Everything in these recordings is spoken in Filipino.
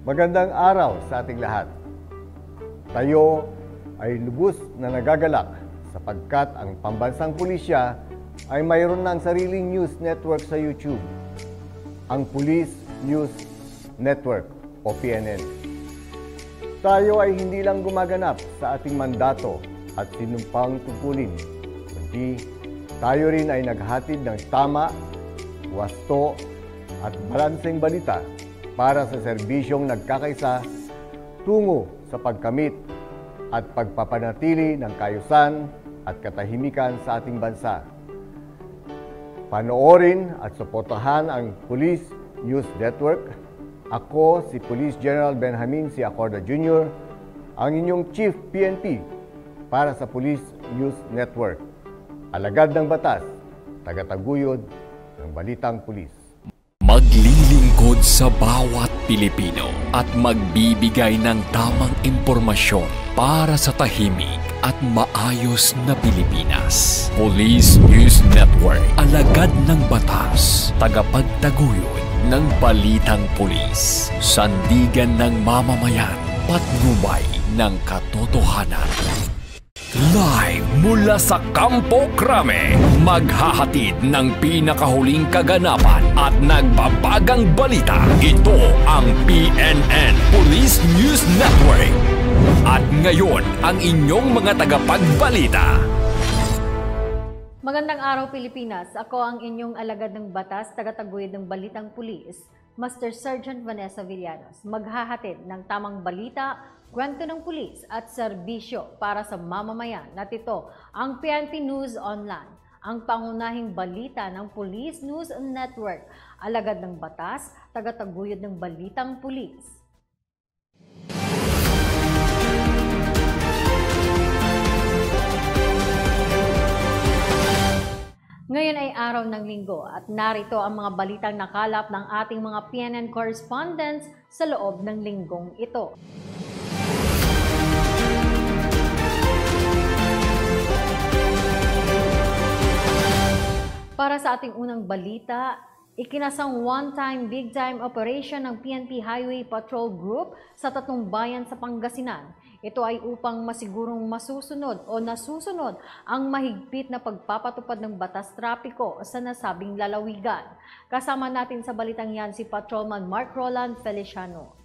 Magandang araw sa ating lahat. Tayo ay lubos na nagagalak sapagkat ang pambansang pulisya ay mayroon ng sariling news network sa YouTube, ang Police News Network o PNN. Tayo ay hindi lang gumaganap sa ating mandato at sinumpang tungkulin, kundi tayo rin ay naghatid ng tama, wasto at balanseng balita para sa serbisyong nagkakaisa tungo sa pagkamit at pagpapanatili ng kaayusan at katahimikan sa ating bansa. Panoorin at suportahan ang Police News Network. Ako si Police General Benjamin C. Acorda Jr., ang inyong Chief PNP para sa Police News Network. Alagad ng batas, tagataguyod ng balitang pulis. Maglilingkod sa bawat Pilipino at magbibigay ng tamang impormasyon para sa tahimik at maayos na Pilipinas. Police News Network, alagad ng batas, tagapagtaguyod ng balitang pulis, sandigan ng mamamayan, patnubay ng katotohanan. Live mula sa Campo Crame, maghahatid ng pinakahuling kaganapan at nagbabagang balita. Ito ang PNN Police News Network. At ngayon, ang inyong mga tagapagbalita. Magandang araw Pilipinas. Ako ang inyong alagad ng batas, tagataguyod ng balitang pulis, Master Sergeant Vanessa Villanos. Maghahatid ng tamang balita, kwento ng pulis at serbisyo para sa mamamayan. At ito ang PNP News Online, ang pangunahing balita ng Police News Network, alagad ng batas, tagataguyod ng balitang pulis. Ngayon ay araw ng linggo at narito ang mga balitang nakalap ng ating mga PNN correspondents sa loob ng linggong ito. Para sa ating unang balita, ikinasang one-time, big-time operation ng PNP Highway Patrol Group sa 3 bayan sa Pangasinan. Ito ay upang masigurong masusunod o nasusunod ang mahigpit na pagpapatupad ng batas trapiko sa nasabing lalawigan. Kasama natin sa balitang yan si Patrolman Mark Roland Feliciano.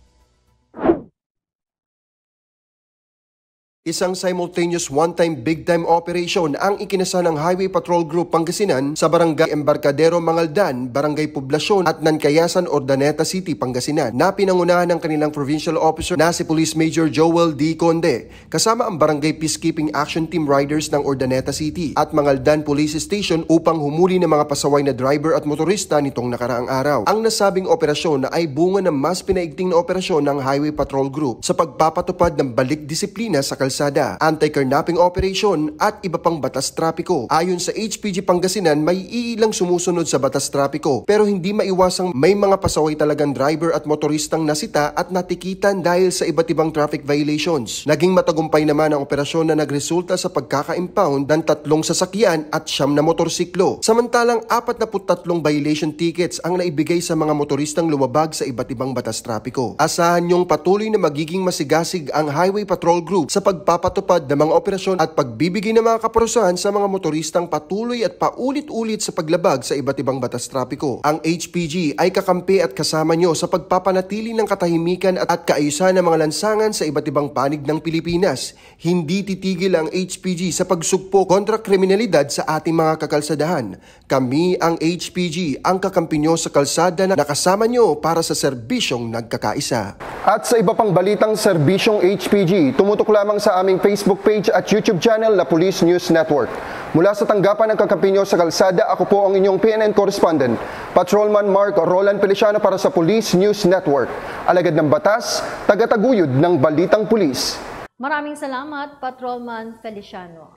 Isang simultaneous one-time big-time operation ang ikinasa ng Highway Patrol Group Pangasinan sa Barangay Embarcadero, Mangaldan, Barangay Poblasyon at Nancayasan, Urdaneta City, Pangasinan na pinangunahan ng kanilang provincial officer na si Police Major Joel D. Conde kasama ang Barangay Peacekeeping Action Team Riders ng Urdaneta City at Mangaldan Police Station upang humuli ng mga pasaway na driver at motorista nitong nakaraang araw. Ang nasabing operasyon ay bunga ng mas pinaigting na operasyon ng Highway Patrol Group sa pagpapatupad ng balik disiplina sa anti-carnapping operation at iba pang batas trapiko. Ayon sa HPG Pangasinan, may iilang sumusunod sa batas trapiko pero hindi maiwasang may mga pasaway talagang driver at motoristang nasita at natikitan dahil sa iba't ibang traffic violations. Naging matagumpay naman ang operasyon na nagresulta sa pagkaka-impound ng 3 sasakyan at 9 na motorsiklo. Samantalang 43 violation tickets ang naibigay sa mga motoristang lumabag sa iba't ibang batas trapiko. Asahan niyong patuloy na magiging masigasig ang Highway Patrol Group sa pagpapatupad ng mga operasyon at pagbibigay ng mga kaparusahan sa mga motoristang patuloy at paulit-ulit sa paglabag sa iba't ibang batas trapiko. Ang HPG ay kakampi at kasama nyo sa pagpapanatili ng katahimikan at kaayusan ng mga lansangan sa iba't ibang panig ng Pilipinas. Hindi titigil ang HPG sa pagsugpo kontra kriminalidad sa ating mga kakalsadahan. Kami ang HPG, ang kakampi nyo sa kalsada na nakasama nyo para sa serbisyong nagkakaisa. At sa iba pang balitang serbisyong HPG, tumutok lamang sa aming Facebook page at YouTube channel na Police News Network. Mula sa tanggapan ng kakampi nyo sa kalsada, ako po ang inyong PNN correspondent, Patrolman Mark Roland Feliciano para sa Police News Network. Alagad ng batas, tagataguyod ng balitang pulis. Maraming salamat, Patrolman Feliciano.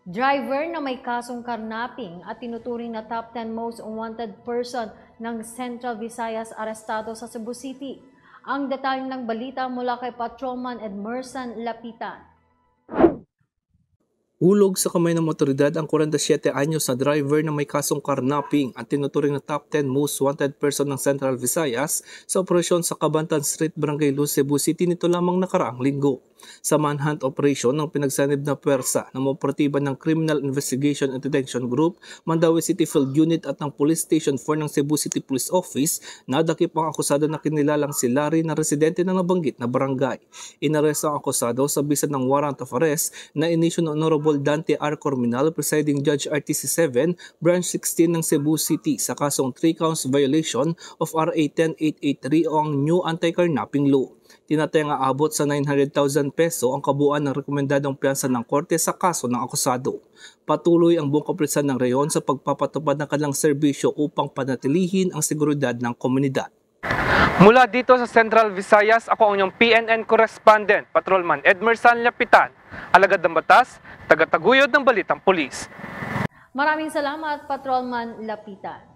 Driver na may kasong karnapping at tinuturing na top 10 most wanted person ng Central Visayas arestado sa Cebu City. Ang detalye ng balita mula kay Patrolman Edmerson Lapitan. Nahulog sa kamay ng otoridad ang 47 anyos na driver na may kasong carnapping at tinuturing na top 10 most wanted person ng Central Visayas sa operasyon sa Cabantan Street, Barangay Luz, Cebu City nito lamang nakaraang linggo. Sa manhunt operation ng pinagsanib na puwersa ng operatiba ng Criminal Investigation and Detection Group, Mandaue City Field Unit at ng Police Station 4 ng Cebu City Police Office, nadakip ang akusado na kinilalang si Larry na residente ng nabanggit na barangay. Inaresto ang akusado sa bisa ng warrant of arrest na inisyu ng Honorable Dante R. Corminal, Presiding Judge RTC 7, Branch 16 ng Cebu City sa kasong 3 counts violation of RA 10883 o ang New Anti-Carnapping Law. Tinatayang aabot sa 900,000 peso ang kabuuan ng rekomendadong piyansa ng korte sa kaso ng akusado. Patuloy ang buong kapulisan ng reyon sa pagpapatupad ng kanilang serbisyo upang panatilihin ang seguridad ng komunidad. Mula dito sa Central Visayas, ako ang inyong PNN correspondent, Patrolman Edmerson Lapitan, alagad ng batas, tagataguyod ng balitang pulis. Maraming salamat, Patrolman Lapitan.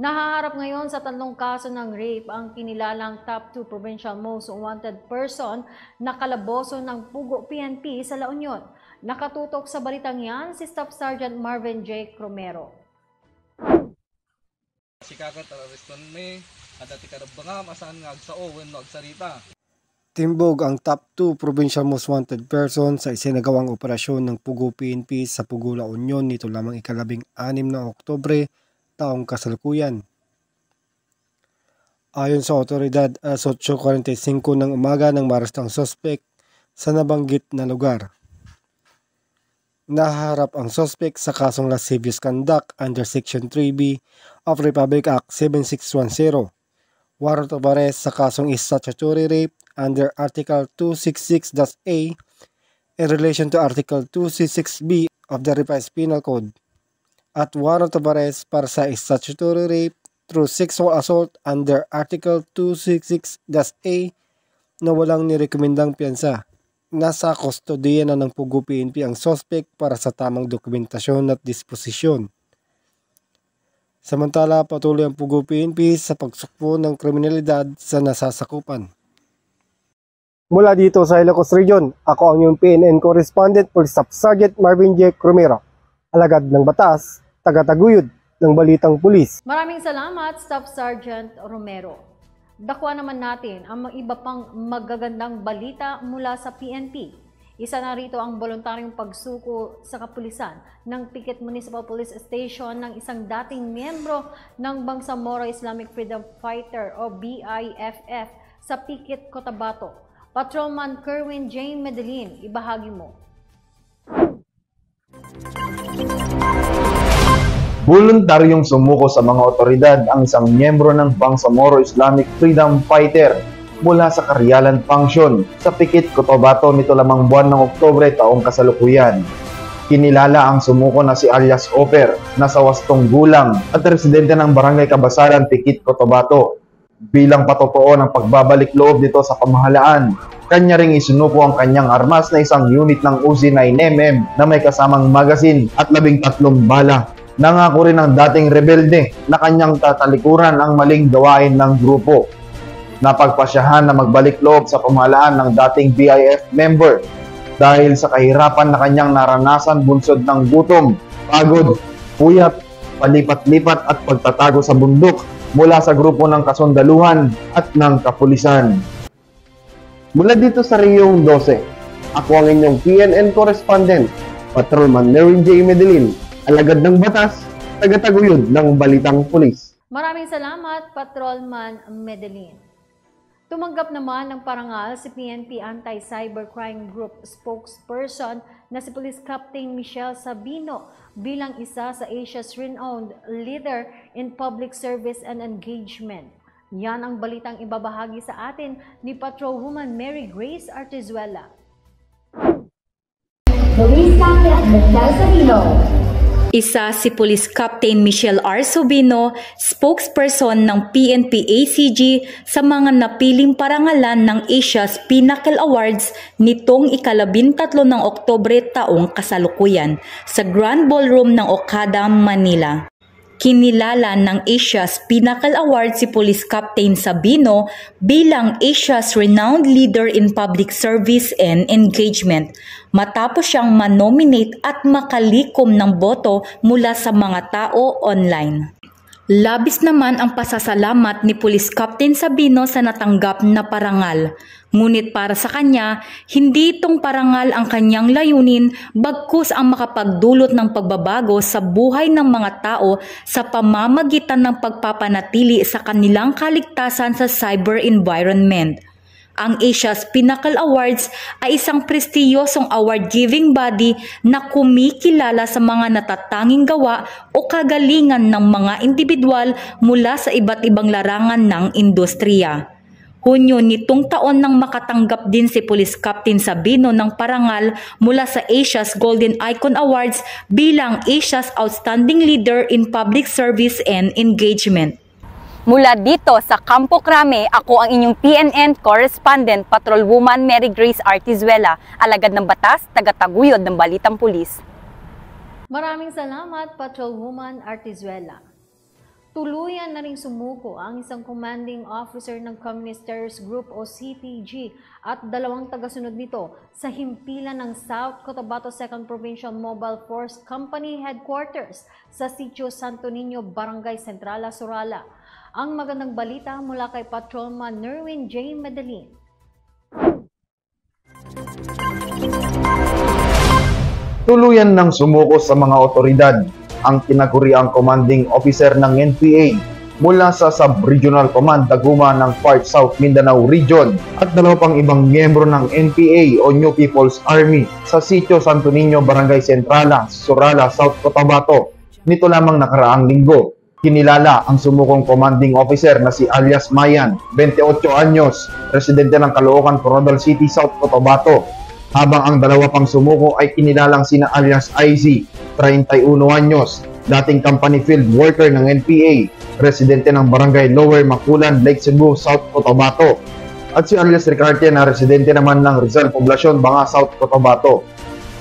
Nahaharap ngayon sa 3 kaso ng rape ang kinilalang top 2 provincial most wanted person na kalaboso ng Pugo PNP sa La Union. Nakatutok sa balitang yan si Staff Sergeant Marvin J. Cromero. Sikaka tarariston me, adati karabanga masan nga agsao wenno agsarita. Timbog ang top 2 provincial most wanted person sa isinagawang operasyon ng Pugo PNP sa Pugo La Union nito lamang ika-16 na Oktubre taong kasalukuyan. Ayon sa otoridad, alas 8:45 ng umaga nang maaresta ang suspect sa nabanggit na lugar. Naharap ang suspect sa kasong lascivious conduct under Section 3B of Republic Act 7610. Warrant of arrest sa kasong is statutory rape under Article 266-A in relation to Article 266B of the Revised Penal Code. At warrant of arrest para sa statutory rape through sexual assault under Article 266-A na walang nirekomendang piyansa. Nasa kustodiya na ng Pugo PNP ang suspect para sa tamang dokumentasyon at disposisyon. Samantala, patuloy ang Pugo PNP sa pagsukpo ng kriminalidad sa nasasakupan. Mula dito sa Ilocos Region, ako ang iyong PNN correspondent, Police Staff Sergeant Marvin J. Cromero. Alagad ng batas, tagataguyod ng balitang pulis. Maraming salamat, Staff Sergeant Romero. Dakwa naman natin ang mga iba pang magagandang balita mula sa PNP. Isa na rito ang voluntaryong pagsuko sa kapulisan ng Pikit Municipal Police Station ng isang dating miyembro ng Bangsamoro Islamic Freedom Fighter o BIFF sa Pikit, Cotabato. Patrolman Kerwin J. Medellin, ibahagi mo. Voluntaryong sumuko sa mga otoridad ang isang miyembro ng Bangsamoro Islamic Freedom Fighter mula sa Karyalan Function sa Pikit, Cotabato nito lamang buwan ng Oktubre taong kasalukuyan. Kinilala ang sumuko na si alias Oper na sa 8 gulang at residente ng Barangay Kabasaran, Pikit, Cotabato. Bilang patotoo ng pagbabalik loob dito sa pamahalaan, kanya ring isinuko ang kanyang armas na isang unit ng Uzi 9mm na may kasamang magazine at 13 bala. Nangako rin ng dating rebelde na kanyang tatalikuran ang maling gawain ng grupo. Napagpasyahan na magbalik loob sa pamahalaan ng dating BIF member dahil sa kahirapan na kanyang naranasan bunsod ng gutom, pagod, puyat, palipat-lipat at pagtatago sa bundok mula sa grupo ng kasundaluhan at ng kapulisan. Mula dito sa Riyong 12, ako ang inyong PNN correspondent, Patrolman Nerwin J. Medellin, alagad ng batas, tagataguyod ng balitang pulis. Maraming salamat, Patrolman Medellin. Tumanggap naman ng parangal si PNP Anti-Cybercrime Group spokesperson na si Police Captain Michelle Sabino bilang isa sa Asia's renowned leader in public service and engagement. Yan ang balitang ibabahagi sa atin ni Patrolwoman Mary Grace Artizuela. Police Captain Michelle Sabino. Isa si Police Captain Michelle R. Sabino, spokesperson ng PNP ACG sa mga napiling parangalan ng Asia's Pinnacle Awards nitong ika-13 ng Oktubre taong kasalukuyan sa Grand Ballroom ng Okada, Manila. Kinilala ng Asia's Pinnacle Award si Police Captain Sabino bilang Asia's Renowned Leader in Public Service and Engagement matapos siyang manominate at makalikom ng boto mula sa mga tao online. Labis naman ang pasasalamat ni Police Captain Sabino sa natanggap na parangal. Ngunit para sa kanya, hindi itong parangal ang kanyang layunin bagkus ang makapagdulot ng pagbabago sa buhay ng mga tao sa pamamagitan ng pagpapanatili sa kanilang kaligtasan sa cyber environment. Ang Asia's Pinnacle Awards ay isang prestiyosong award-giving body na kumikilala sa mga natatanging gawa o kagalingan ng mga individual mula sa iba't ibang larangan ng industriya. Hunyo nitong taon nang makatanggap din si Police Captain Sabino ng parangal mula sa Asia's Golden Icon Awards bilang Asia's Outstanding Leader in Public Service and Engagement. Mula dito sa Campo Crame, ako ang inyong PNN correspondent, Patrolwoman Mary Grace Artizuela, alagad ng batas, tagataguyod ng Balitang Pulis. Maraming salamat, Patrolwoman Artizuela. Tuluyan na ring sumuko ang isang commanding officer ng Communist Terrorist Group o CTG at dalawang tagasunod nito sa himpilan ng South Cotabato 2nd Provincial Mobile Force Company Headquarters sa Sitio Santo Niño, Barangay Centrala, Surala. Ang magandang balita mula kay Patrolman Nerwin J. Medellin. Tuluyan ng sumuko sa mga otoridad ang tinaguriang commanding officer ng NPA mula sa Sub-Regional Command Taguma ng Part South Mindanao Region at dalawa pang ibang miyembro ng NPA o New People's Army sa Sitio Santo Niño, Barangay Centrala, Surala, South Cotabato nito lamang nakaraang linggo. Kinilala ang sumukong commanding officer na si alias Mayan, 28 anyos, residente ng Caloocan, Coronadal City, South Cotabato. Habang ang dalawa pang sumuko ay kinilalang sina alias IZ, 31 anyos, dating company field worker ng NPA, residente ng Barangay Lower Makulan, Lake Cebu, South Cotabato. At si alias Ricarte na residente naman ng Rizal Poblacion, Banga, South Cotabato.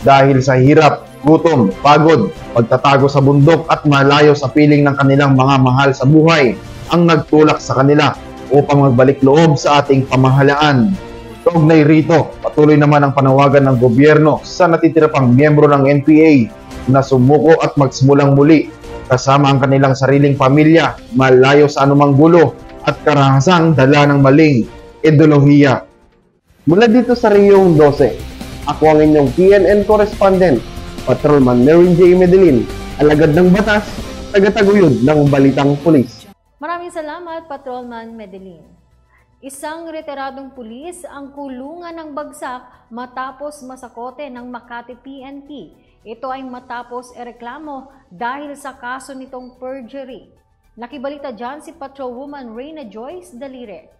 Dahil sa hirap, gutom, pagod, pagtatago sa bundok at malayo sa piling ng kanilang mga mahal sa buhay ang nagtulak sa kanila upang magbalik loob sa ating pamahalaan. Kaugnay rito, patuloy naman ang panawagan ng gobyerno sa natitira pang miyembro ng NPA na sumuko at magsimulang muli kasama ang kanilang sariling pamilya malayo sa anumang gulo at karahasang dala ng maling ideolohiya. Mula dito sa Riyong 12, ako ang inyong PNN correspondent, Patrolman Nerwin J. Medellin, alagad ng batas, tagataguyod ng Balitang Pulis. Maraming salamat, Patrolman Medellin. Isang retiradong pulis ang kulungan ng bagsak matapos masakote ng Makati PNP. Ito ay matapos ereklamo dahil sa kaso nitong perjury. Nakibalita dyan si Patrolwoman Reyna Joyce Dalire.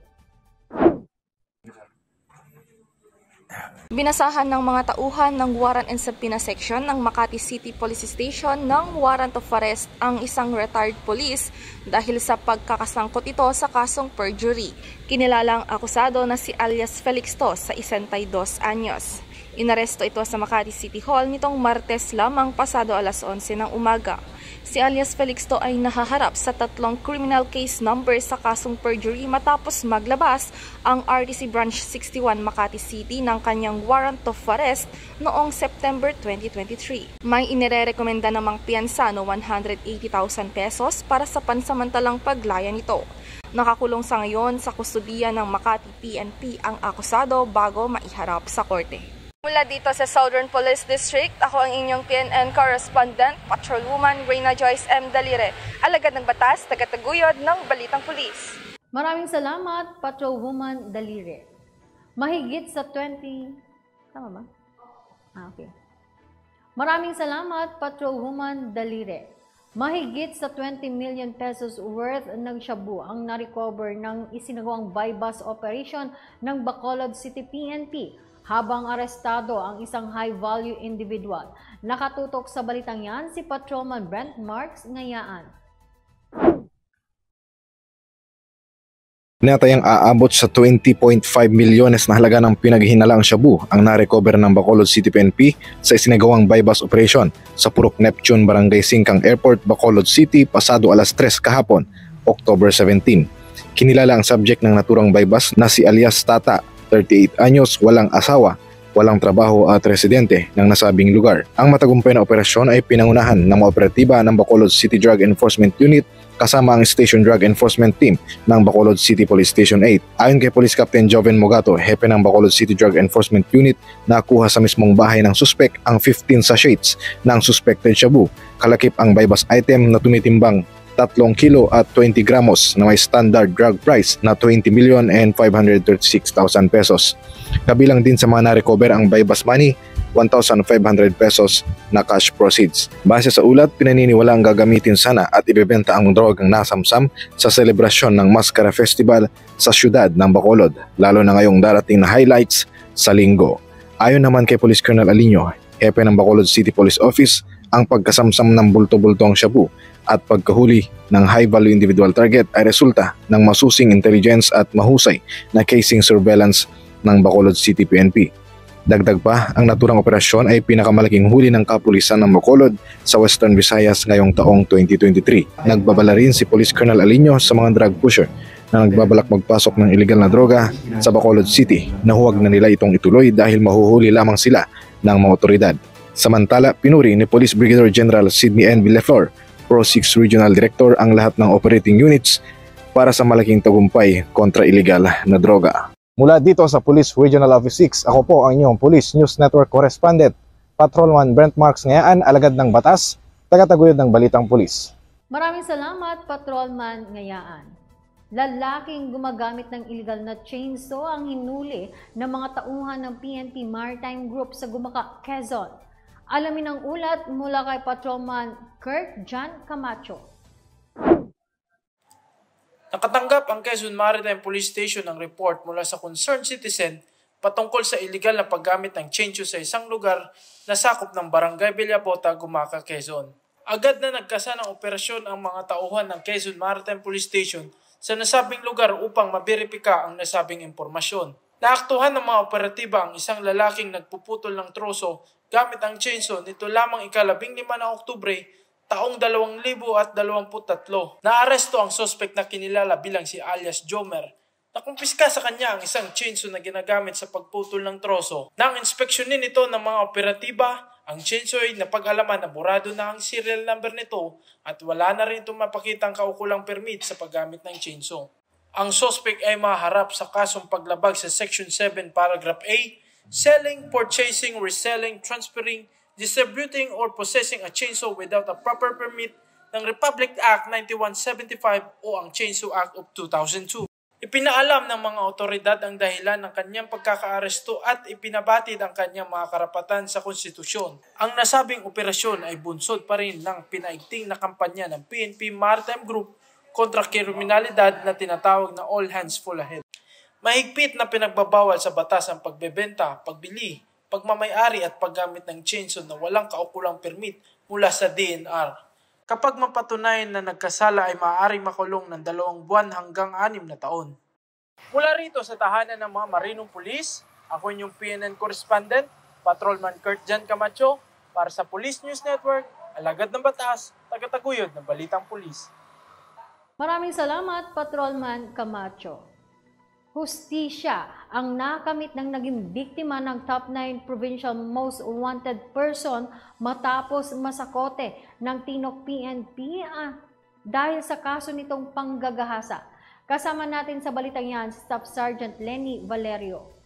Binasahan ng mga tauhan ng Warrant and Subpoena Section ng Makati City Police Station ng warrant of arrest ang isang retired police dahil sa pagkakasangkot ito sa kasong perjury. Kinilalang akusado na si alias Felixto sa 62 anyos. Inaresto ito sa Makati City Hall nitong Martes lamang pasado alas 11 ng umaga. Si alias Felixto ay nahaharap sa 3 criminal case number sa kasong perjury matapos maglabas ang RTC Branch 61 Makati City ng kanyang warrant of arrest noong September 2023. May inirerekomenda namang piyansa no 180,000 pesos para sa pansamantalang paglaya nito. Nakakulong sa ngayon sa kustudiya ng Makati PNP ang akusado bago maiharap sa korte. Mula dito sa Southern Police District, ako ang inyong PNN correspondent, Patrolwoman Reyna Joyce M. Dalire, alagad ng batas, tagataguyod ng Balitang Pulis. Maraming salamat, Patrolwoman Dalire. Mahigit sa 20... Tama ba? Okay. Maraming salamat, Patrolwoman Dalire. Mahigit sa 20 million pesos worth ng shabu ang na-recover ng isinagawang buy-bust operation ng Bacolod City PNP. Habang arestado ang isang high-value individual. Nakatutok sa balitang yan si Patrolman Brent Marks Ngayaan. Natayang aabot sa 20.5 milyones na halaga ng pinaghinalaang shabu ang narecover ng Bacolod City PNP sa isinagawang bypass operation sa Purok Neptune, Barangay Singkang Airport, Bacolod City pasado alas 3 kahapon, October 17. Kinilala ang subject ng naturang bypass na si alias Tata, 38 anyos, walang asawa, walang trabaho at residente ng nasabing lugar. Ang matagumpay na operasyon ay pinangunahan ng mga operatiba ng Bacolod City Drug Enforcement Unit kasama ang Station Drug Enforcement Team ng Bacolod City Police Station 8. Ayon kay Police Captain Joven Mogato, hepe ng Bacolod City Drug Enforcement Unit, nakuha sa mismong bahay ng suspek ang 15 sachets ng suspected shabu. Kalakip ang bypass item na tumitimbang 3 kilo at 20 gramos na may standard drug price na 20,536,000 pesos. Kabilang din sa mga na-recover ang bypass money, 1,500 pesos na cash proceeds. Base sa ulat, pinaniniwala ang gagamitin sana at ibebenta ang drogang nasamsam sa selebrasyon ng Mascara Festival sa siyudad ng Bacolod, lalo na ngayong darating na highlights sa linggo. Ayon naman kay Police Colonel Alinio, hepe ng Bacolod City Police Office, ang pagkasamsam ng bulto-bultong shabu at pagkahuli ng high-value individual target ay resulta ng masusing intelligence at mahusay na casing surveillance ng Bacolod City PNP. Dagdag pa, ang naturang operasyon ay pinakamalaking huli ng kapulisan ng Bacolod sa Western Visayas ngayong taong 2023. Nagbabala rin si Police Colonel Alinio sa mga drug pusher na nagbabalak magpasok ng illegal na droga sa Bacolod City na huwag na nila itong ituloy dahil mahuhuli lamang sila ng mga otoridad. Samantala, pinuri ni Police Brigadier General Sidney N. Villaflor, Pro 6 Regional Director, ang lahat ng operating units para sa malaking tagumpay kontra illegal na droga. Mula dito sa Police Regional Office 6, ako po ang inyong Police News Network Correspondent, Patrolman Brent Marks Ngayaan, alagad ng batas, tagataguyod ng Balitang Pulis. Maraming salamat, Patrolman Ngayaan. Lalaking gumagamit ng illegal na chainsaw ang hinuli ng mga tauhan ng PNP Maritime Group sa Gumaca, Quezon. Alamin ang ulat mula kay Patrolman Kurt John Camacho. Nakatanggap ang Quezon Maritime Police Station ng report mula sa concerned citizen patungkol sa illegal na paggamit ng chainsaw sa isang lugar na sakop ng Barangay Villabota, Gumaca, Quezon. Agad na nagkasa ng operasyon ang mga tauhan ng Quezon Maritime Police Station sa nasabing lugar upang maberipika ang nasabing impormasyon. Naaktuhan ng mga operatiba ang isang lalaking nagpuputol ng troso gamit ang chainsaw nito lamang ika-15 ng Oktubre taong 2023. Naaresto ang suspect na kinilala bilang si alias Jomer. Nakumpiska sa kanya ang isang chainsaw na ginagamit sa pagputol ng troso. Nang inspeksyonin ito ng mga operatiba, ang chainsaw ay napag-alaman na burado na ang serial number nito at wala na rin itong mapakitang kaukulang permit sa paggamit ng chainsaw. Ang suspect ay maharap sa kasong paglabag sa Section 7, Paragraph A, selling, purchasing, reselling, transferring, distributing or possessing a chainsaw without a proper permit ng Republic Act 9175 o ang Chainsaw Act of 2002. Ipinaalam ng mga otoridad ang dahilan ng kanyang pagkakaaresto at ipinabatid ang kanyang mga karapatan sa konstitusyon. Ang nasabing operasyon ay bunsod pa rin ng pinaigting na kampanya ng PNP Maritime Group kontra kriminalidad na tinatawag na All Hands Full Ahead. Mahigpit na pinagbabawal sa batas ang pagbebenta, pagbili, pagmamayari at paggamit ng chainsaw na walang kaukulang permit mula sa DNR. Kapag mapatunayan na nagkasala ay maaaring makulong ng 2 buwan hanggang 6 na taon. Mula rito sa tahanan ng mga Marinong Pulis, ako inyong PNN Correspondent, Patrolman Kurt John Camacho, para sa Police News Network, alagad ng batas, tagataguyod ng Balitang Pulis. Maraming salamat, Patrolman Camacho. Hustisya ang nakamit ng naging biktima ng top 9 provincial most wanted person matapos masakote ng Tinok PNP dahil sa kaso nitong panggagahasa. Kasama natin sa balitang yan, Staff Sergeant Lenny Valerio.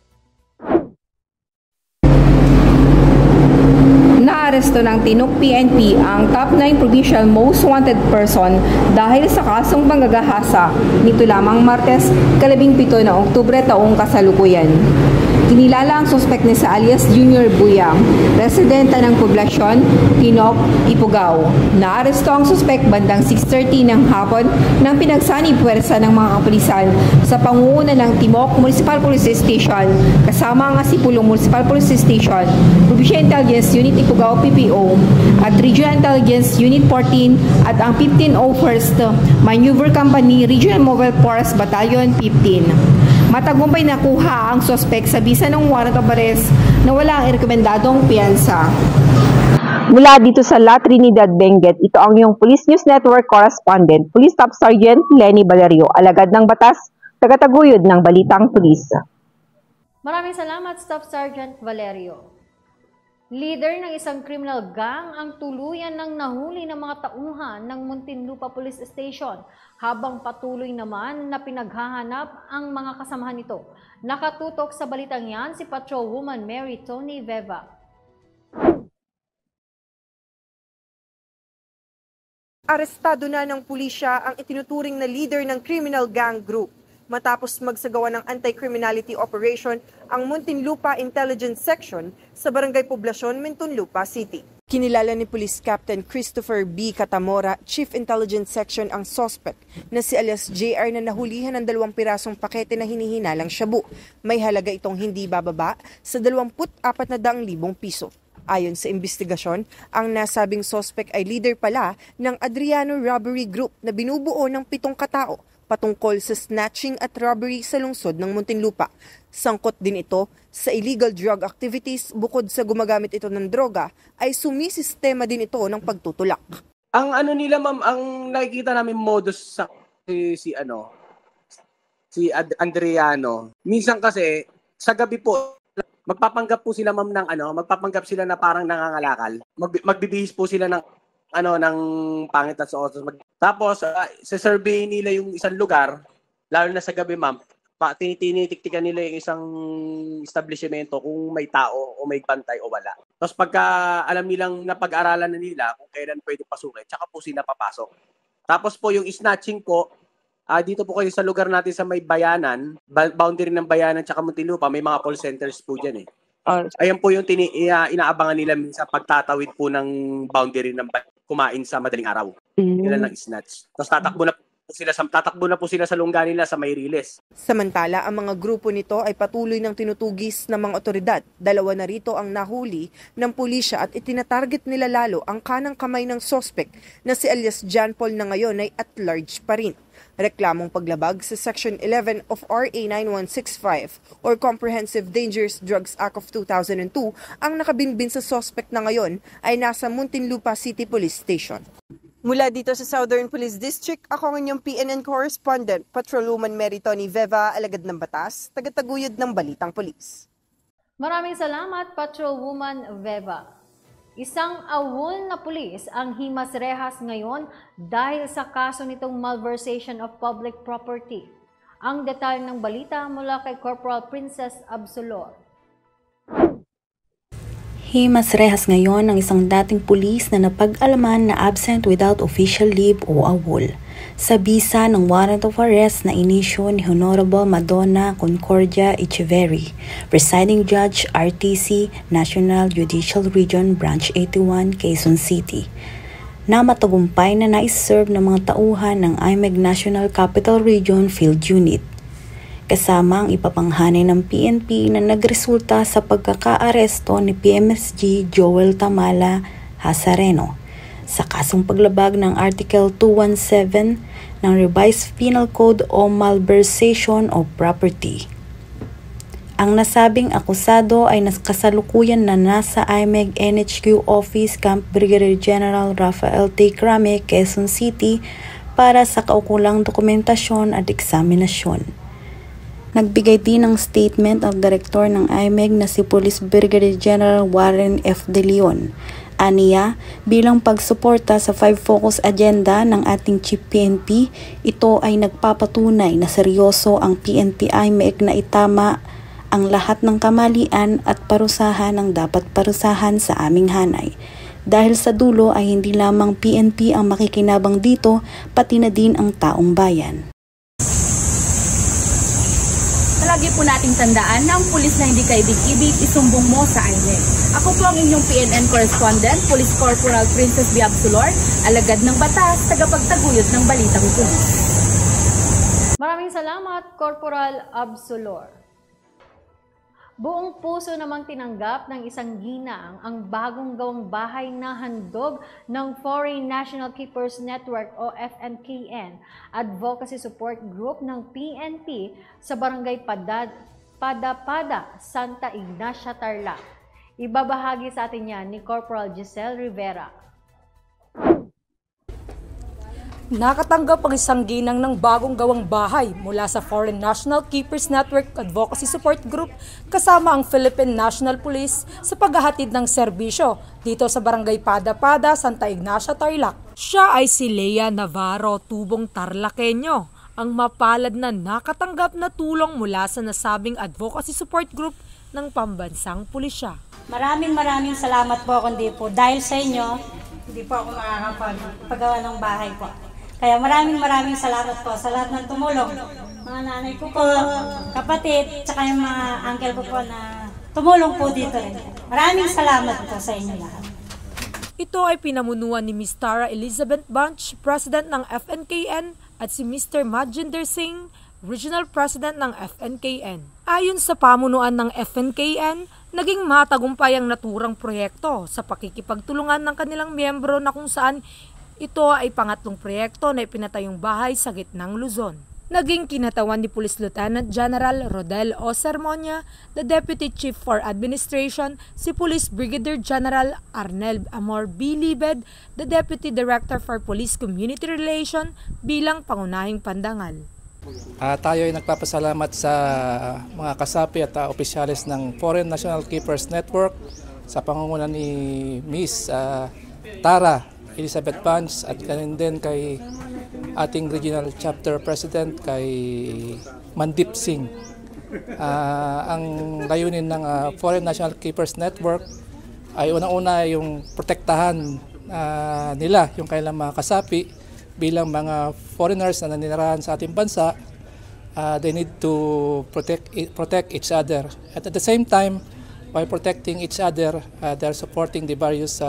Naaresto ng Tinok PNP ang top 9 provincial most wanted person dahil sa kasong panggagahasa nito lamang Martes, 17 na Oktubre taong kasalukuyan. Kinilala ang suspect na sa alias Junior Buyang, residente ng poblasyon Tinok, Ifugao. Naaresto ang suspect bandang 6:30 ng hapon nang pinagsanib puwersa ng mga kapulisan sa pangunguna ng Timok Municipal Police Station kasama ang Asipulong Municipal Police Station, Provincial Intelligence Unit Ifugao PPO at Regional Intelligence Unit 14 at ang 1501st Maneuver Company Regional Mobile Force Battalion 15. Matagumpay nakuha ang suspect sa bisa ng warrant of arrest na wala ang rekomendadong piyansa. Mula dito sa La Trinidad, Benguet, ito ang iyong Police News Network correspondent, Police Staff Sergeant Lenny Valerio, alagad ng batas, tagataguyod ng balitang pulis. Maraming salamat, Staff Sergeant Valerio. Leader ng isang criminal gang ang tuluyan ng nahuli ng mga tauhan ng Muntinlupa Police Station habang patuloy naman na pinaghahanap ang mga kasamahan nito. Nakatutok sa balitang yan si Patrolwoman Mary Tony Veva. Arestado na ng pulisya ang itinuturing na leader ng criminal gang group matapos magsagawa ng anti-criminality operation ang Muntinlupa Intelligence Section sa Barangay Poblasyon, Muntinlupa City. Kinilala ni Police Captain Christopher B. Catamora, Chief Intelligence Section ang suspect na si alias JR na nahulihan ng 2 pirasong pakete na hinihinalang shabu. May halaga itong hindi bababa sa 24,000 piso. Ayon sa investigasyon, ang nasabing suspect ay leader pala ng Adriano Robbery Group na binubuo ng 7 katao patungkol sa snatching at robbery sa lungsod ng Muntinlupa. Sangkot din ito sa illegal drug activities bukod sa gumagamit ito ng droga ay sumisistema din ito ng pagtutulak. Ang ano nila ma'am, ang nakikita namin modus sa si Adriano. Minsan kasi sa gabi po magpapanggap po sila ma'am ng magpapanggap sila na parang nangangalakal. Magbibihis po sila ng ng pangit at suosos. Tapos sa survey nila yung isang lugar, lalo na sa gabi ma'am, tinitiktikan nila yung isang establishmento kung may tao o may bantay o wala. Tapos pagka alam nilang napag-aralan na nila kung kailan pwede pasukin, tsaka po sila papasok. Tapos po yung snatching po, dito po kayo sa lugar natin sa may Bayanan, boundary ng Bayanan tsaka Muntinlupa, may mga call centers po dyan eh. Ayan po yung inaabangan nila sa pagtatawid po ng boundary ng kumain sa madaling araw. Nila ng snatch. Tapos tatakbo na po sila sa lungga nila sa Mayriles. Samantala, ang mga grupo nito ay patuloy ng tinutugis ng mga otoridad. 2 na rito ang nahuli ng pulisya at itinatarget nila lalo ang kanang kamay ng suspect na si alias John Paul na ngayon ay at large pa rin. Reklamong paglabag sa Section 11 of RA 9165 or Comprehensive Dangerous Drugs Act of 2002 ang nakabinbin sa suspect na ngayon ay nasa Muntinlupa City Police Station. Mula dito sa Southern Police District, ako ang inyong PNN correspondent, Patrolwoman Mary Tony Veva, alagad ng batas, tagataguyod ng balitang pulis. Maraming salamat, Patrolwoman Veva. Isang awol na pulis ang Himas Rehas ngayon dahil sa kaso nitong malversation of public property. Ang detalye ng balita mula kay Corporal Princess Absolor. Himas Rehas ngayon ang isang dating pulis na napag-alaman na absent without official leave o awol sa bisa ng warrant of arrest na inisyu ni Honorable Madonna Concordia Echeverry, Presiding Judge RTC National Judicial Region Branch 81, Quezon City, na matagumpay na naiserve ng mga tauhan ng IMEG National Capital Region Field Unit, kasama ang ipapanghanay ng PNP na nagresulta sa pagkakaaresto ni PMSG Joel Tamala Hasareno sa kasong paglabag ng Article 217 ng Revised Penal Code o malversation of property. Ang nasabing akusado ay kasalukuyan na nasa IMEG NHQ Office Camp Brigadier General Rafael T. Crame, Quezon City para sa kaukulang dokumentasyon at eksaminasyon. Nagbigay din ng statement ang direktor ng IMEG na si Police Brigadier General Warren F. De Leon. Aniya, bilang pagsuporta sa 5 focus agenda ng ating Chief PNP, ito ay nagpapatunay na seryoso ang PNP IMEG na itama ang lahat ng kamalian at parusahan ang dapat parusahan sa aming hanay. Dahil sa dulo ay hindi lamang PNP ang makikinabang dito, pati na din ang taong bayan. Palagi po nating tandaan na ang pulis na hindi kaibig-ibig, isumbong mo sa INEC. Ako po ang inyong PNN correspondent, Police Corporal Princess B. Absulor, alagad ng batas, tagapagtaguyod ng balitang pulis. Maraming salamat, Corporal Absulor. Buong puso namang tinanggap ng isang ginang ang bagong gawang bahay na handog ng Foreign National Keepers Network o FNKN Advocacy Support Group ng PNP sa Barangay Pada-Pada, Santa Ignacia, Tarlac. Ibabahagi sa atin yan ni Corporal Giselle Rivera. Nakatanggap ang isang ginang ng bagong gawang bahay mula sa Foreign National Keepers Network Advocacy Support Group kasama ang Philippine National Police sa paghahatid ng serbisyo dito sa Barangay Pada-Pada, Santa Ignacia, Tarlac. Siya ay si Lea Navarro, tubong Tarlakenyo, ang mapalad na nakatanggap na tulong mula sa nasabing Advocacy Support Group ng Pambansang Pulisya. Maraming salamat po kundi po dahil sa inyo, hindi po ako makakapagawa ng bahay po. Kaya maraming salamat po sa lahat ng tumulong. Mga nanay ko po, kapatid, tsaka yung mga uncle ko po na tumulong po dito rin. Maraming salamat po sa inyo lahat. Ito ay pinamunuan ni Ms. Tara Elizabeth Bunch, President ng FNKN, at si Mr. Majinder Singh, Regional President ng FNKN. Ayon sa pamunuan ng FNKN, naging matagumpay ang naturang proyekto sa pakikipagtulungan ng kanilang miyembro na kung saan ito ay pangatlong proyekto na ipinatayong bahay sa gitnang Luzon. Naging kinatawan ni Police Lieutenant General Rodel O. Sermonia, the Deputy Chief for Administration, si Police Brigadier General Arnel Amor B. Libed, the Deputy Director for Police Community Relation bilang pangunahing pandangal. Tayo ay nagpapasalamat sa mga kasapi at opisyalis ng Foreign National Keepers Network sa pangunguna ni Miss Tara Elizabeth Bunch at ganin din kay ating Regional Chapter President kay Mandip Singh. Ang layunin ng Foreign National Keepers Network ay unang-una yung protektahan nila yung kailang mga kasapi bilang mga foreigners na naninirahan sa ating bansa. They need to protect each other. At the same time, by protecting each other, they're supporting the various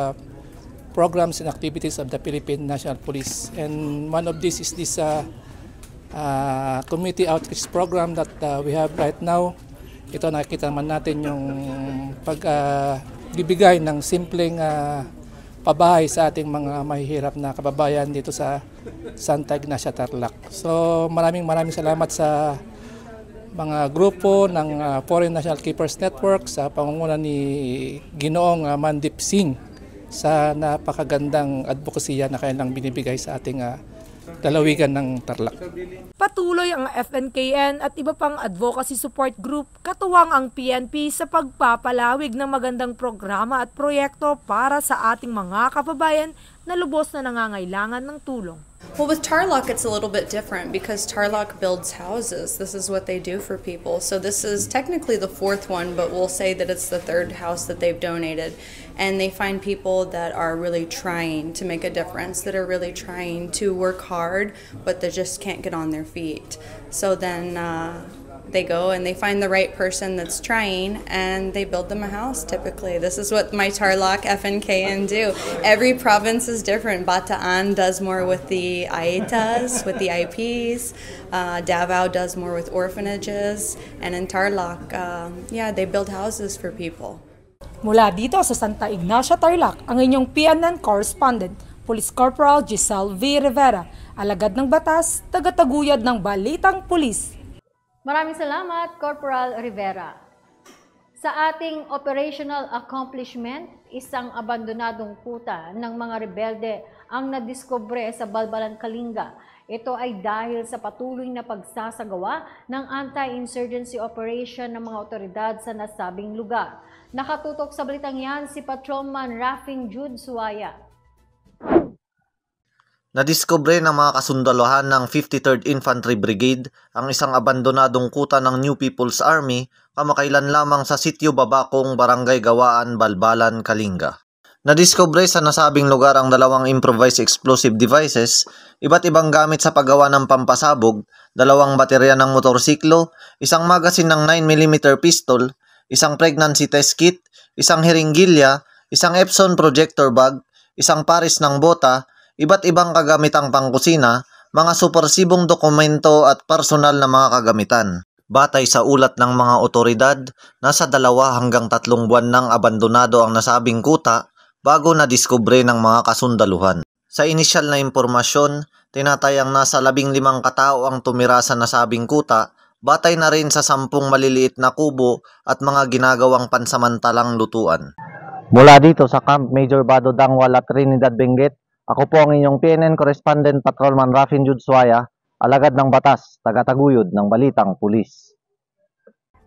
programs and activities of the Philippine National Police. And one of these is this community outreach program that we have right now. Ito nakikita naman natin yung pagbibigay ng simpleng pabahay sa ating mga mahihirap na kababayan dito sa Santa Ignacia, Tarlac. So maraming salamat sa mga grupo ng Foreign National Keepers Network sa pangunguna ni Ginoong Mandip Singh sa napakagandang advokasya na kanilang binibigay sa ating lalawigan ng Tarlac. Patuloy ang FNKN at iba pang advocacy support group katuwang ang PNP sa pagpapalawig ng magandang programa at proyekto para sa ating mga kababayan na lubos na nangangailangan ng tulong. Well, with Tarlac, it's a little bit different because Tarlac builds houses. This is what they do for people. So this is technically the fourth one, but we'll say that it's the third house that they've donated. And they find people that are really trying to make a difference, that are really trying to work hard, but they just can't get on their feet. So then they go and they find the right person that's trying and they build them a house typically. This is what my Tarlac FNKN do. Every province is different. Bataan does more with the AITAs, with the IPs. Davao does more with orphanages. And in Tarlac, they build houses for people. Mula dito sa Santa Ignacia, Tarlac, ang inyong PNN correspondent, Police Corporal Giselle V. Rivera, alagad ng batas, tagataguyod ng balitang pulis. Maraming salamat, Corporal Rivera. Sa ating operational accomplishment, isang abandonadong kuta ng mga rebelde ang nadiskubre sa Balbalan, Kalinga. Ito ay dahil sa patuloy na pagsasagawa ng anti-insurgency operation ng mga otoridad sa nasabing lugar. Nakatutok sa balitang yan si Patrolman Rafing Jude Suaya. Nadiskubre ng mga kasundalohan ng 53rd Infantry Brigade ang isang abandonadong kuta ng New People's Army kamakailan lamang sa Sitio Babakong, Barangay Gawaan, Balbalan, Kalinga. Nadiskubre sa nasabing lugar ang dalawang improvised explosive devices, iba't ibang gamit sa paggawa ng pampasabog, dalawang baterya ng motorsiklo, isang magasin ng 9mm pistol, isang pregnancy test kit, isang hiringgilya, isang Epson projector bag, isang pares ng bota, iba't ibang kagamitang pangkusina, mga supersibong dokumento at personal na mga kagamitan. Batay sa ulat ng mga otoridad, nasa 2 hanggang 3 buwan nang abandonado ang nasabing kuta bago nadiskubre ng mga kasundaluhan. Sa inisyal na impormasyon, tinatayang nasa 15 katao ang tumira sa nasabing kuta, batay na rin sa 10 maliliit na kubo at mga ginagawang pansamantalang lutuan. Mula dito sa Camp Major Bado Dangwal at Trinidad Benguet, ako po ang inyong PNN Correspondent Patrolman Raffin Judsuaya, alagad ng batas, tagataguyod ng Balitang Pulis.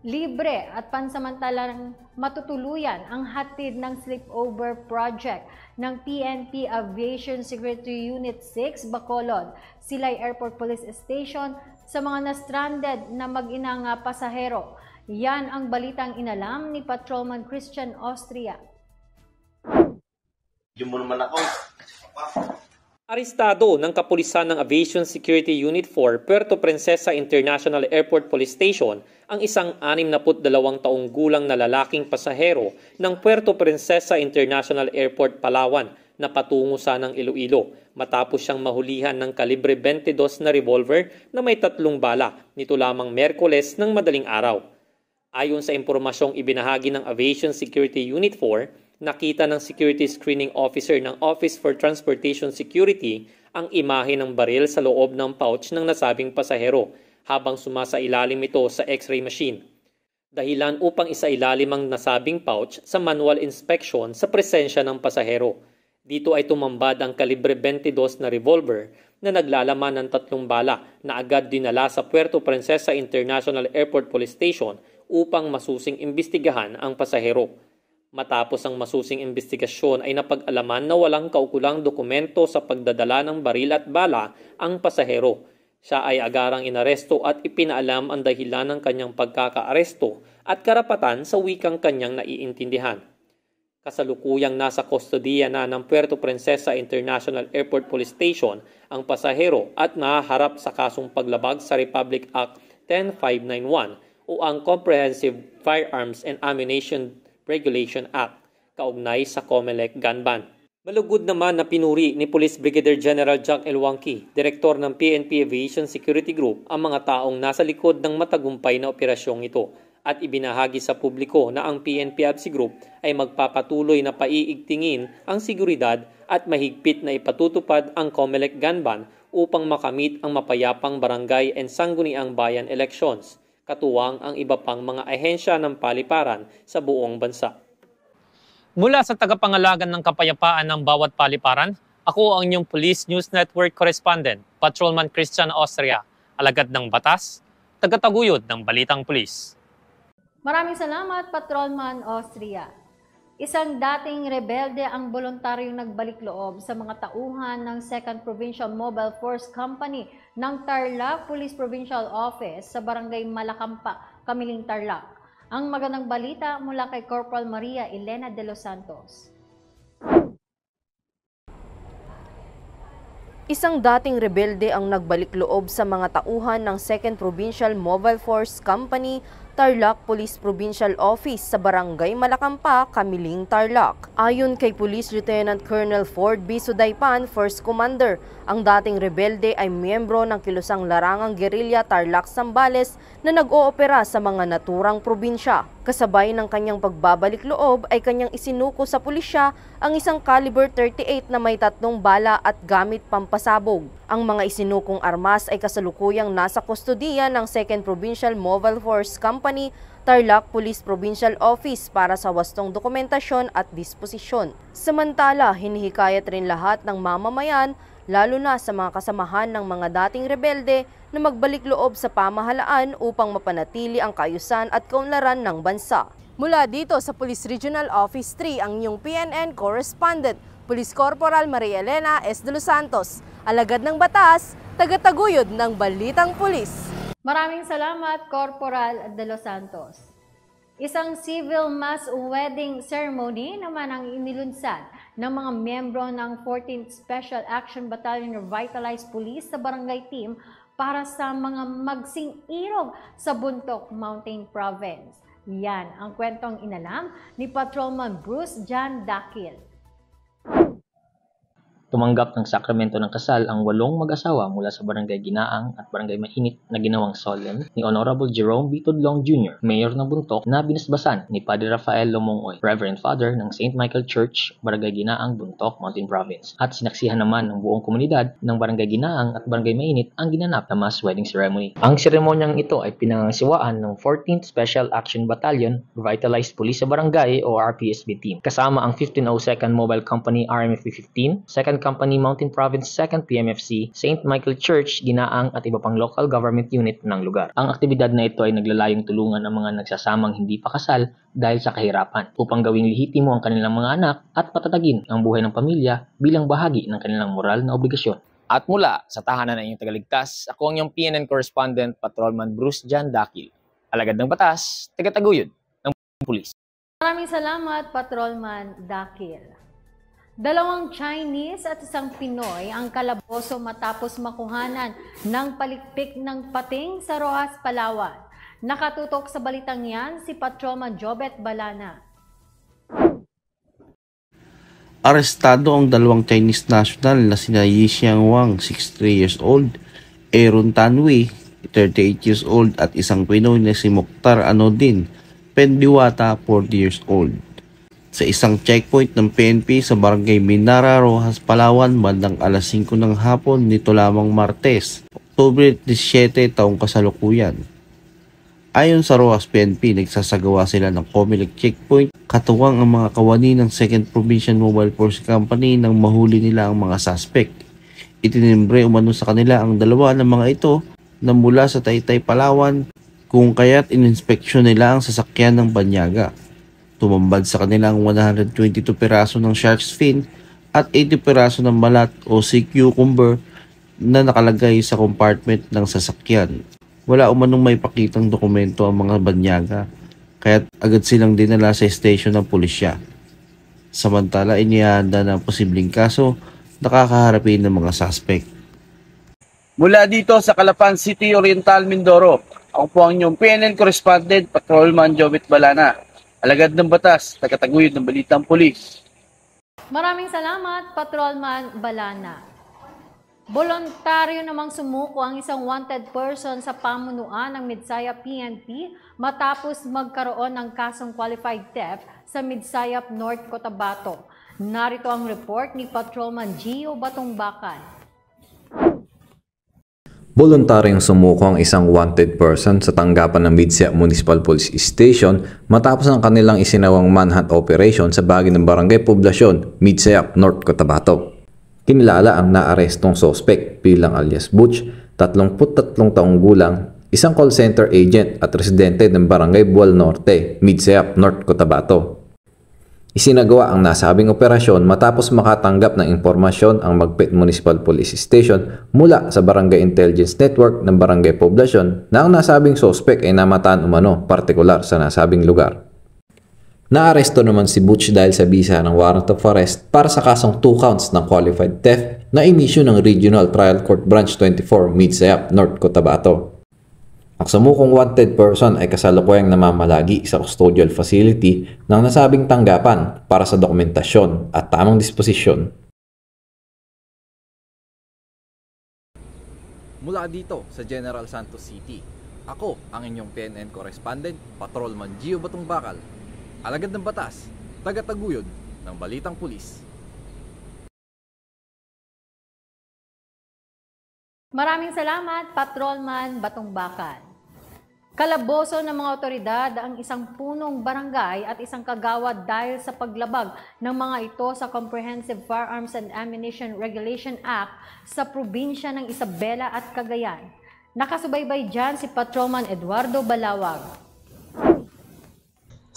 Libre at pansamantalang matutuluyan ang hatid ng sleepover project ng PNP Aviation Security Unit 6 Bacolod, Silay Airport Police Station sa mga na-stranded na mag-inang pasahero. Yan ang balitang inalam ni Patrolman Christian Austria. Yung mo naman ako. Arestado ng kapulisan ng Aviation Security Unit 4 Puerto Princesa International Airport Police Station ang isang 62 taong gulang na lalaking pasahero ng Puerto Princesa International Airport, Palawan na patungo sa ng Iloilo matapos siyang mahulihan ng kalibre 22 na revolver na may 3 bala nito lamang Miyerkules ng madaling araw. Ayon sa impormasyong ibinahagi ng Aviation Security Unit 4, nakita ng Security Screening Officer ng Office for Transportation Security ang imahe ng baril sa loob ng pouch ng nasabing pasahero habang sumasailalim ito sa X-ray machine. Dahilan upang isailalim ang nasabing pouch sa manual inspection sa presensya ng pasahero. Dito ay tumambad ang kalibre 22 na revolver na naglalaman ng 3 bala na agad dinala sa Puerto Princesa International Airport Police Station upang masusing imbestigahan ang pasahero. Matapos ang masusing investigasyon ay napag-alaman na walang kaukulang dokumento sa pagdadala ng baril at bala ang pasahero. Siya ay agarang inaresto at ipinaalam ang dahilan ng kanyang pagkakaaresto at karapatan sa wikang kanyang naiintindihan. Kasalukuyang nasa kustodiya na ng Puerto Princesa International Airport Police Station ang pasahero at nahaharap sa kasong paglabag sa Republic Act 10591 o ang Comprehensive Firearms and Ammunition Regulation Act, kaugnay sa COMELEC gun ban. Malugod naman na pinuri ni Police Brigadier General Jack L. Wangki, Direktor ng PNP Aviation Security Group, ang mga taong nasa likod ng matagumpay na operasyong ito at ibinahagi sa publiko na ang PNP ABSI Group ay magpapatuloy na paiigtingin ang seguridad at mahigpit na ipatutupad ang COMELEC gun ban upang makamit ang mapayapang barangay and sangguniang bayan elections, katuwang ang iba pang mga ahensya ng paliparan sa buong bansa. Mula sa tagapangalagan ng kapayapaan ng bawat paliparan, ako ang inyong Police News Network Correspondent, Patrolman Christian Austria, alagad ng batas, tagataguyod ng Balitang Pulis. Maraming salamat, Patrolman Austria. Isang dating rebelde ang voluntaryong nagbalik loob sa mga tauhan ng 2nd Provincial Mobile Force Company ng Tarlac Police Provincial Office sa Barangay Malacampa, Kamiling, Tarlac. Ang magandang balita mula kay Corporal Maria Elena de los Santos. Isang dating rebelde ang nagbalik loob sa mga tauhan ng 2nd Provincial Mobile Force Company Tarlac Police Provincial Office sa Barangay Malacampa, Kamiling, Tarlac. Ayon kay Police Lieutenant Colonel Ford B. Sudaypan, First Commander, ang dating rebelde ay miyembro ng kilusang larangang gerilya Tarlac Zambales na nag-oopera sa mga naturang probinsya. Kasabay ng kanyang pagbabalik loob ay kanyang isinuko sa pulisya ang isang caliber 38 na may 3 bala at gamit pampasabog. Ang mga isinukong armas ay kasalukuyang nasa kustodiya ng 2nd Provincial Mobile Force Company, Tarlac Police Provincial Office para sa wastong dokumentasyon at disposisyon. Samantala, hinihikayat rin lahat ng mamamayan, lalo na sa mga kasamahan ng mga dating rebelde, na magbalik loob sa pamahalaan upang mapanatili ang kaayusan at kaunlaran ng bansa. Mula dito sa Police Regional Office 3, ang inyong PNN Correspondent, Police Corporal Maria Elena S. de los Santos, alagad ng batas, tagataguyod ng Balitang Pulis. Maraming salamat, Corporal de los Santos. Isang civil mass wedding ceremony naman ang inilunsad ng mga miyembro ng 14th Special Action Battalion Revitalized Police sa barangay team para sa mga magsing-irog sa Buntok Mountain Province. Yan ang kwentong inalam ni Patrolman Bruce John Dakil. Tumanggap ng sakramento ng kasal ang 8 mag-asawa mula sa Barangay Ginaang at Barangay Mainit na ginawang solemn ni Honorable Jerome B. Tudlong Jr., Mayor ng Buntok, na binasbasan ni Padre Rafael Lomongoy, Reverend Father ng St. Michael Church, Barangay Ginaang, Buntok, Mountain Province. At sinaksihan naman ng buong komunidad ng Barangay Ginaang at Barangay Mainit ang ginanap na mass wedding ceremony. Ang seremonyang ito ay pinangasiwaan ng 14th Special Action Battalion Revitalized Police sa Barangay o RPSB team, kasama ang 1502nd Mobile Company RMFP 15, 2nd Company Mountain Province 2nd PMFC, St. Michael Church, Ginaang at iba pang local government unit ng lugar. Ang aktibidad na ito ay naglalayong tulungan ang mga nagsasamang hindi pa kasal dahil sa kahirapan upang gawing lehitimo ang kanilang mga anak at patatagin ang buhay ng pamilya bilang bahagi ng kanilang moral na obligasyon. At mula sa tahanan ng inyong tagaligtas, ako ang iyong PNN correspondent, Patrolman Bruce John Dakil. Alagad ng batas, tagataguyod ng pulis. Maraming salamat, Patrolman Dakil. 2 Chinese at 1 Pinoy ang kalaboso matapos makuhanan ng palikpik ng pating sa Roxas, Palawan. Nakatutok sa balitang yan si Patrolman Jobet Balana. Arestado ang 2 Chinese national na sina Yi Xiangwang, 63 years old, Aaron Tanwi, 38 years old at isang Pinoy na si Mokhtar Anodin Pendiwata, 40 years old. Sa isang checkpoint ng PNP sa Barangay Minara, Roxas, Palawan, bandang alas 5 ng hapon nito lamang Martes, Oktubre 17 taong kasalukuyan. Ayon sa Roxas PNP, nagsasagawa sila ng COMELEC checkpoint, katuwang ang mga kawani ng 2nd Provincial Mobile Force Company nang mahuli nila ang mga suspect. Itinimbre umano sa kanila ang 2 ng mga ito na mula sa Taytay, Palawan, kung kaya't ininspeksyon nila ang sasakyan ng banyaga. Tumambad sa kanilang 122 piraso ng shark's fin at 80 piraso ng balat o sea cucumber na nakalagay sa compartment ng sasakyan. Wala umanong may pakitang dokumento ang mga banyaga, kaya't agad silang dinala sa station ng pulisya. Samantala, inihanda ng posibleng kaso na kakaharapin ng mga suspect. Mula dito sa Calapan City, Oriental, Mindoro, ako po ang inyong PNN correspondent, Patrolman Jobet Balana. Alagad ng batas, tagataguyod ng balitang pulis. Maraming salamat, Patrolman Balana. Voluntaryo namang sumuko ang isang wanted person sa pamunuan ng Midsayap PNP matapos magkaroon ng kasong qualified theft sa Midsayap, North Cotabato. Narito ang report ni Patrolman Gio Batongbakal. Voluntaryong sumuko ang isang wanted person sa tanggapan ng Midsayap Municipal Police Station matapos ang kanilang isinawang manhunt operation sa bahagi ng Barangay Poblasyon, Midsayap, North Cotabato. Kinilala ang naarestong suspect bilang alias Butch, 33 taong gulang, isang call center agent at residente ng Barangay Bual Norte, Midsayap, North Cotabato. Isinagawa ang nasabing operasyon matapos makatanggap ng impormasyon ang Magpet Municipal Police Station mula sa Barangay Intelligence Network ng Barangay Poblasyon na ang nasabing suspect ay namataan umano partikular sa nasabing lugar. Naaresto naman si Butch dahil sa bisa ng warrant of arrest para sa kasong 2 counts ng qualified theft na inisyu ng Regional Trial Court Branch 24, Midsayap, North Cotabato. Ang sumukong wanted person ay kasalukuyang namamalagi sa custodial facility ng nasabing tanggapan para sa dokumentasyon at tamang disposisyon. Mula dito sa General Santos City, ako ang inyong PNN correspondent, Patrolman Gio Batongbakal. Alagad ng batas, tagataguyod ng balitang pulis. Maraming salamat, Patrolman Batongbakal. Kalaboso ng mga otoridad ang isang punong barangay at isang kagawad dahil sa paglabag ng mga ito sa Comprehensive Firearms and Ammunition Regulation Act sa probinsya ng Isabela at Cagayan. Nakasubaybay dyan si Patrolman Eduardo Balawag.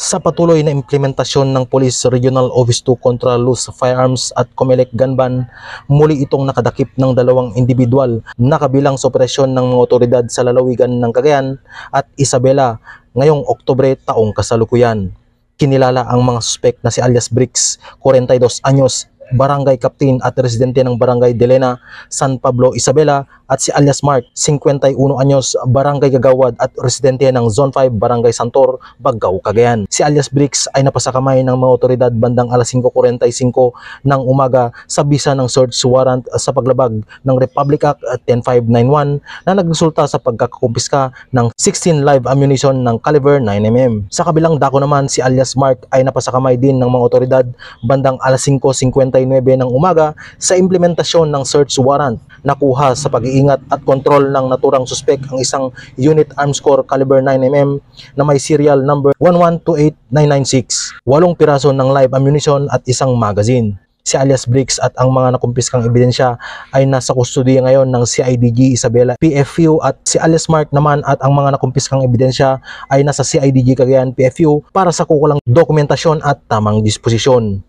Sa patuloy na implementasyon ng Police Regional Office 2 kontra loose firearms at COMELEC gun ban, muli itong nakadakip ng 2 individual na kabilang sa operasyon ng mga otoridad sa lalawigan ng Cagayan at Isabela ngayong Oktubre taong kasalukuyan. Kinilala ang mga suspek na si alias Bricks, 42 anyos, barangay captain at residente ng barangay Delena, San Pablo, Isabela, at si alias Mark, 51 anyos, barangay Gagawad at residente ng Zone 5, barangay Santor, Baggao, Cagayan. Si alias Bricks ay napasakamay ng mga otoridad bandang alas 5:45 ng umaga sa bisa ng search warrant sa paglabag ng Republic Act 10591 na nagresulta sa pagkakakumpiska ng 16 live ammunition ng caliber 9mm. Sa kabilang dako naman, si alias Mark ay napasakamay din ng mga otoridad bandang alas 5:59 ng umaga sa implementasyon ng search warrant. Nakuha sa pag-iingat at kontrol ng naturang suspek ang isang unit arms core caliber 9mm na may serial number 1128996, 8 piraso ng live ammunition at isang magazine. Si alias Bricks at ang mga nakumpiskang ebidensya ay nasa kustodiya ngayon ng CIDG Isabela PFU, at si alias Mark naman at ang mga nakumpiskang ebidensya ay nasa CIDG Cagayan PFU para sa kukulang dokumentasyon at tamang disposisyon.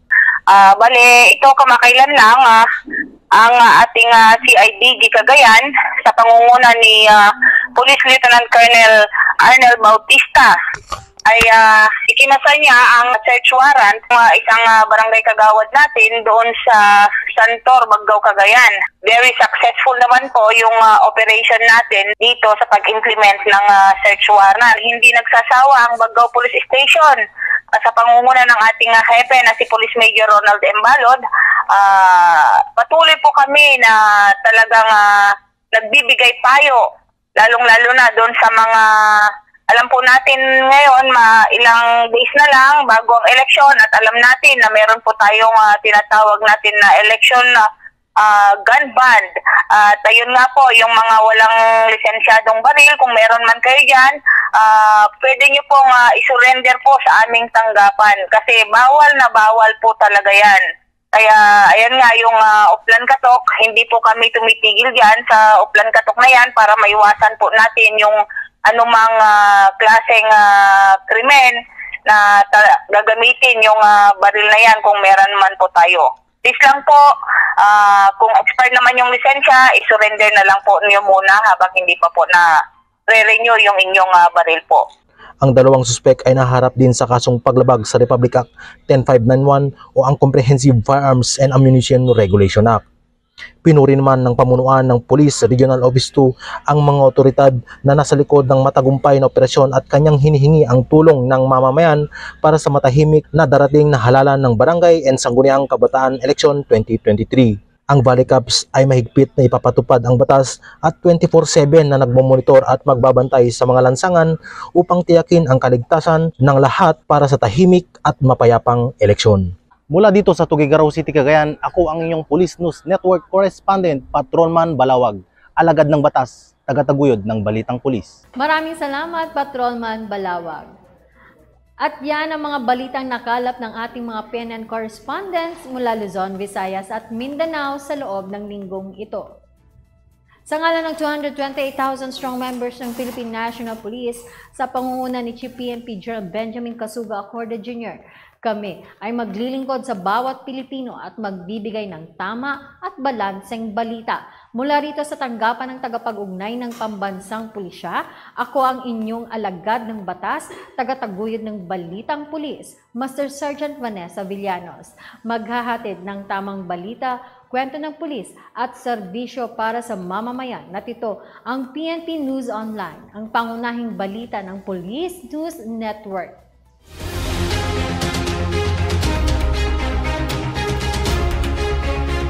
Bale, ito kamakailan lang ang ating CIDG Cagayan sa pangunguna ni Police Lieutenant Colonel Arnel Bautista ay ikinasa niya ang search warrant ng isang barangay kagawad natin doon sa Santor, Baggao, Cagayan. Very successful naman po yung operation natin dito sa pag-implement ng search warrant. Hindi nagsasawa ang Baggao Police Station sa pangunguna ng ating hepe na si Police Major Ronald Embalod. Patuloy po kami na talagang nagbibigay payo, lalong-lalo na doon sa mga, alam po natin ngayon, ilang days na lang bago ang eleksyon, at alam natin na meron po tayong tinatawag natin na election gun ban. At ayun nga po, yung mga walang lisensyadong baril, kung meron man kayo dyan, pwede nyo pong isurrender po sa aming tanggapan kasi bawal na bawal po talaga yan. Kaya ayan nga yung Uplan Katok, hindi po kami tumitigil dyan sa Uplan Katok na yan para maiwasan po natin yung anumang klaseng krimen na gagamitin yung baril na yan kung meron man po tayo. Please lang po, kung expired naman yung lisensya, isurrender na lang po niyo muna habang hindi pa po na re-renew yung inyong baril po. Ang dalawang suspek ay naharap din sa kasong paglabag sa Republic Act 10591 o ang Comprehensive Firearms and Ammunition Regulation Act. Pinuri naman ng pamunuan ng Police Regional Office 2 ang mga otoridad na nasa likod ng matagumpay na operasyon at kanyang hinihingi ang tulong ng mamamayan para sa matahimik na darating na halalan ng Barangay and Sangguniang Kabataan Election 2023. Ang Valley Cups ay mahigpit na ipapatupad ang batas at 24/7 na nagmomonitor at magbabantay sa mga lansangan upang tiyakin ang kaligtasan ng lahat para sa tahimik at mapayapang eleksyon. Mula dito sa Tuguegarao City, Cagayan, ako ang inyong Police News Network Correspondent, Patrolman Balawag, alagad ng batas, tagataguyod ng Balitang Pulis. Maraming salamat, Patrolman Balawag. At yan ang mga balitang nakalap ng ating mga PNN correspondents mula Luzon, Visayas at Mindanao sa loob ng linggong ito. Sa ngalan ng 228,000 strong members ng Philippine National Police sa pangunguna ni Chief PNP General Benjamin Casuga Acorde Jr., kami ay maglilingkod sa bawat Pilipino at magbibigay ng tama at balanseng balita. Mula rito sa tanggapan ng tagapag-ugnay ng Pambansang Pulisya, ako ang inyong alagad ng batas, tagataguyod ng Balitang Pulis, Master Sergeant Vanessa Villanos. Maghahatid ng tamang balita, kwento ng pulis at serbisyo para sa mamamayan. At ito ang PNP News Online, ang pangunahing balita ng Police News Network.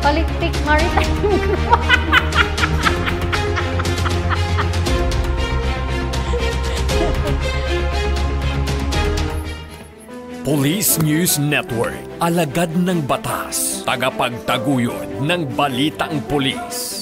Palikpik Maritime. Police News Network, alagad ng batas, tagapagtaguyod ng balitang pulis.